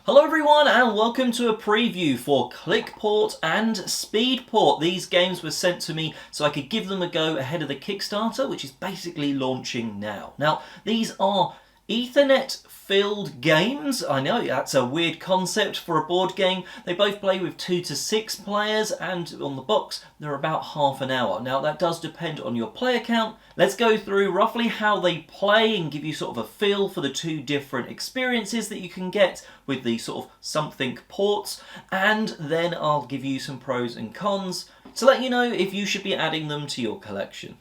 Hello everyone and welcome to a preview for Clickport and Speedport. These games were sent to me so I could give them a go ahead of the Kickstarter, which is basically launching now. Now, these are Ethernet-filled games. I know that's a weird concept for a board game. They both play with 2 to 6 players, and on the box they're about half an hour. Now that does depend on your player count. Let's go through roughly how they play and give you sort of a feel for the two different experiences that you can get with the sort of something ports, and then I'll give you some pros and cons to let you know if you should be adding them to your collection.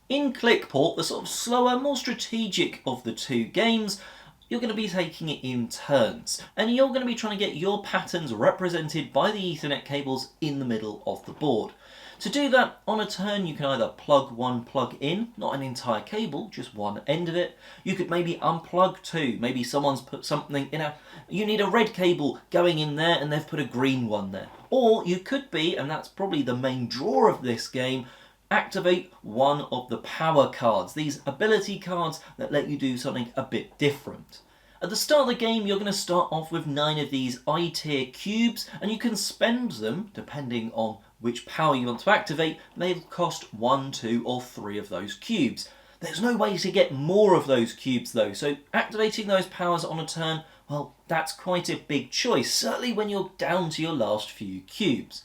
In Clickport, the sort of slower, more strategic of the two games, you're going to be taking it in turns, and you're going to be trying to get your patterns represented by the Ethernet cables in the middle of the board. To do that, on a turn you can either plug one plug in, not an entire cable, just one end of it. You could maybe unplug two, maybe someone's put something in you need a red cable going in there and they've put a green one there. Or you could be, and that's probably the main draw of this game, activate one of the power cards, these ability cards that let you do something a bit different. At the start of the game, you're going to start off with 9 of these I-tier cubes, and you can spend them, depending on which power you want to activate. They'll cost 1, 2 or 3 of those cubes. There's no way to get more of those cubes though, so activating those powers on a turn, well, that's quite a big choice, certainly when you're down to your last few cubes.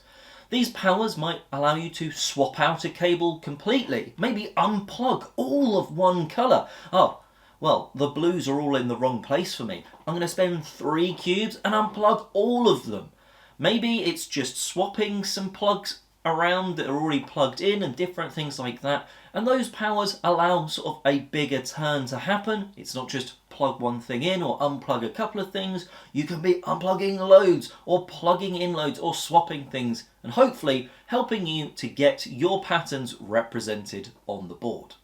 These powers might allow you to swap out a cable completely, maybe unplug all of one colour. Oh, well, the blues are all in the wrong place for me. I'm going to spend 3 cubes and unplug all of them. Maybe it's just swapping some plugs around that are already plugged in and different things like that. And those powers allow sort of a bigger turn to happen. It's not just plug one thing in or unplug a couple of things. You can be unplugging loads or plugging in loads or swapping things, and hopefully helping you to get your patterns represented on the board.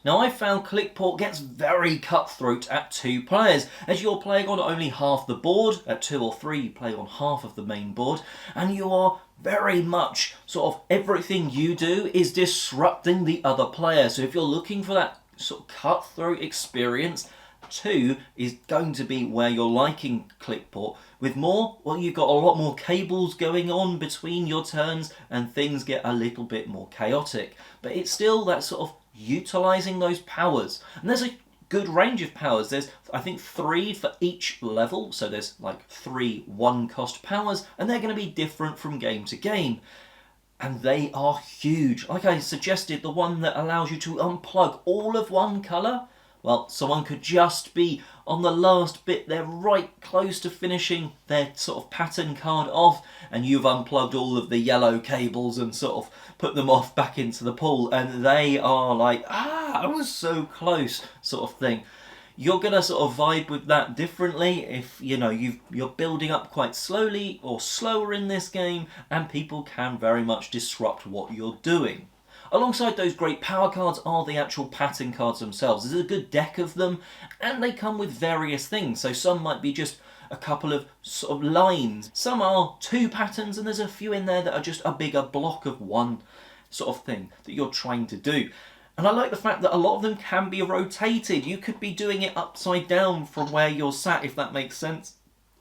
Now, I found Clickport gets very cutthroat at 2 players, as you're playing on only half the board. At 2 or 3 you play on half of the main board, and you are very much sort of everything you do is disrupting the other player. So if you're looking for that sort of cutthroat experience, 2 is going to be where you're liking Clickport. With more, well, you've got a lot more cables going on between your turns and things get a little bit more chaotic. But it's still that sort of utilising those powers. And there's a good range of powers. There's, I think, 3 for each level. So there's like 3 1-cost powers, and they're going to be different from game to game. And they are huge. Like I suggested, the one that allows you to unplug all of one colour, well, someone could just be on the last bit, they're right close to finishing their sort of pattern card off, and you've unplugged all of the yellow cables and sort of put them off back into the pool, and they are like, I was so close, sort of thing. You're going to sort of vibe with that differently if, you know, you're building up quite slowly or slower in this game, and people can very much disrupt what you're doing. Alongside those great power cards are the actual pattern cards themselves. There's a good deck of them, and they come with various things. So some might be just a couple of sort of lines. Some are 2 patterns, and there's a few in there that are just a bigger block of one sort of thing that you're trying to do. And I like the fact that a lot of them can be rotated. You could be doing it upside down from where you're sat, if that makes sense.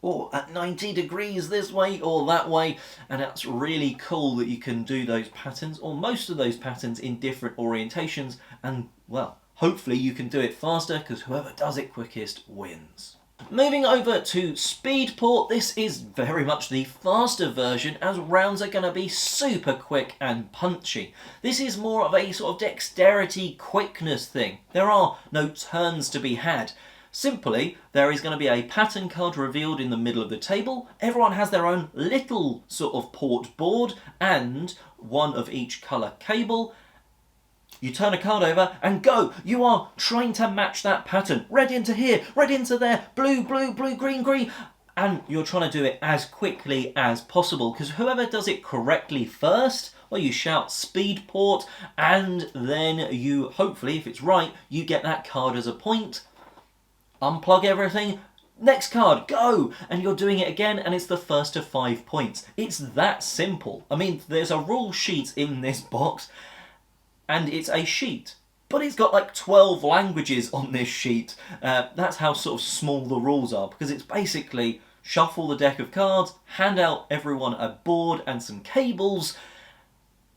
Or at 90 degrees this way or that way, and that's really cool that you can do those patterns, or most of those patterns, in different orientations, and well, hopefully you can do it faster, because whoever does it quickest wins. Moving over to Speedport, this is very much the faster version, as rounds are going to be super quick and punchy. This is more of a sort of dexterity quickness thing. There are no turns to be had. Simply, there is going to be a pattern card revealed in the middle of the table. Everyone has their own little sort of port board and one of each colour cable. You turn a card over and go. You are trying to match that pattern. Red into here, red into there, blue, blue, blue, green, green. And you're trying to do it as quickly as possible, because whoever does it correctly first, well, you shout Speedport, and then you, hopefully, if it's right, you get that card as a point. Unplug everything, next card, go! And you're doing it again, and it's the first of 5 points. It's that simple. I mean, there's a rule sheet in this box, and it's a sheet. But it's got like 12 languages on this sheet. That's how sort of small the rules are, because it's basically shuffle the deck of cards, hand out everyone a board and some cables,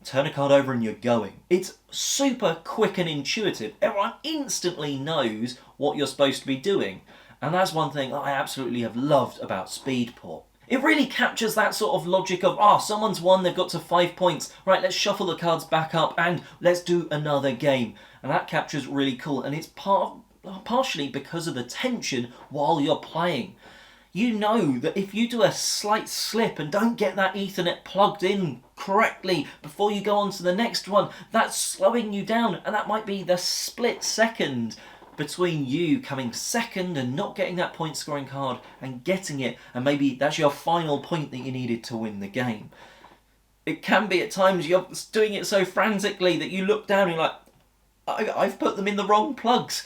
turn a card over and you're going. It's super quick and intuitive. Everyone instantly knows what you're supposed to be doing. And that's one thing I absolutely have loved about Speedport. It really captures that sort of logic of, someone's won, they've got to 5 points. Right, let's shuffle the cards back up and let's do another game. And that captures really cool. And it's partially because of the tension while you're playing. You know that if you do a slight slip and don't get that Ethernet plugged in correctly before you go on to the next one, that's slowing you down, and that might be the split second between you coming second and not getting that point scoring card and getting it, and maybe that's your final point that you needed to win the game. It can be at times you're doing it so frantically that you look down and you're like, I've put them in the wrong plugs.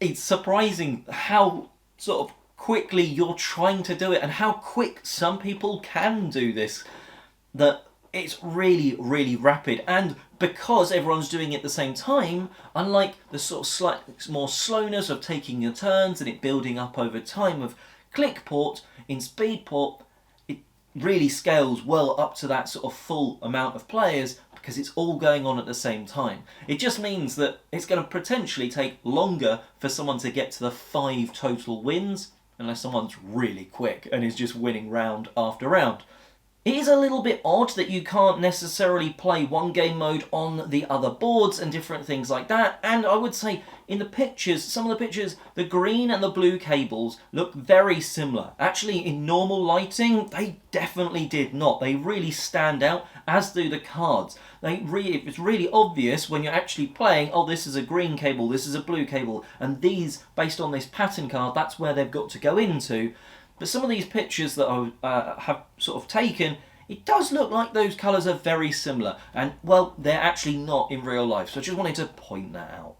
It's surprising how sort of quickly you're trying to do it and how quick some people can do this, that it's really, really rapid. And because everyone's doing it at the same time, unlike the sort of slight more slowness of taking your turns and it building up over time of Clickport, in Speedport it really scales well up to that sort of full amount of players because it's all going on at the same time. It just means that it's going to potentially take longer for someone to get to the 5 total wins, unless someone's really quick and is just winning round after round. It is a little bit odd that you can't necessarily play one game mode on the other boards and different things like that, and I would say in the pictures, some of the pictures, the green and the blue cables look very similar. Actually, in normal lighting, they definitely did not. They really stand out, as do the cards. It's really obvious when you're actually playing, this is a green cable, this is a blue cable, and these, based on this pattern card, that's where they've got to go into. But some of these pictures that I have sort of taken, it does look like those colours are very similar. And, well, they're actually not in real life. So I just wanted to point that out.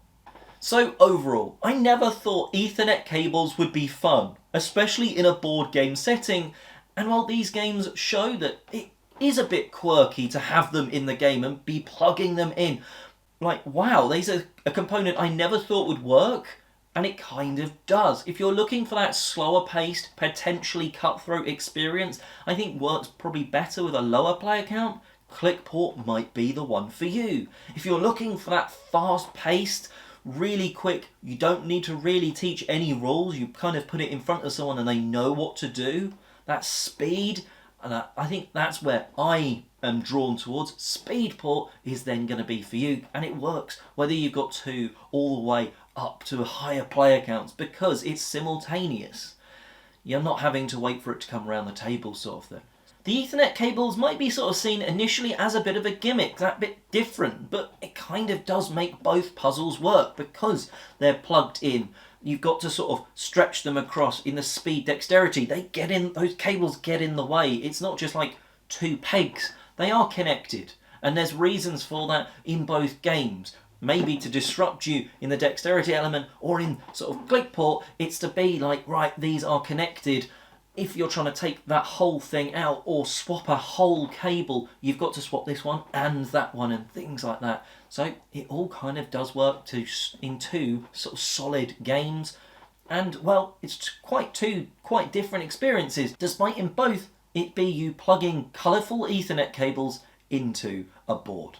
So, overall, I never thought Ethernet cables would be fun, especially in a board game setting. And while these games show that it is a bit quirky to have them in the game and be plugging them in, like, wow, these are a component I never thought would work. And it kind of does. If you're looking for that slower paced, potentially cutthroat experience, I think works probably better with a lower player count, Clickport might be the one for you. If you're looking for that fast paced, really quick, you don't need to really teach any rules, you kind of put it in front of someone and they know what to do, that speed, and I think that's where I am drawn towards. Speedport is then going to be for you, and it works whether you've got 2 all the way up to higher player counts because it's simultaneous. You're not having to wait for it to come around the table sort of thing. The Ethernet cables might be sort of seen initially as a bit of a gimmick, that bit different, but it kind of does make both puzzles work because they're plugged in. You've got to sort of stretch them across in the speed dexterity. They get in, those cables get in the way. It's not just like 2 pegs. They are connected. And there's reasons for that in both games. Maybe to disrupt you in the dexterity element, or in sort of Clickport, it's to be like, right, these are connected. If you're trying to take that whole thing out or swap a whole cable, you've got to swap this one and that one and things like that. So it all kind of does work in 2 sort of solid games. And, well, it's two quite different experiences, despite in both it be you plugging colourful Ethernet cables into a board.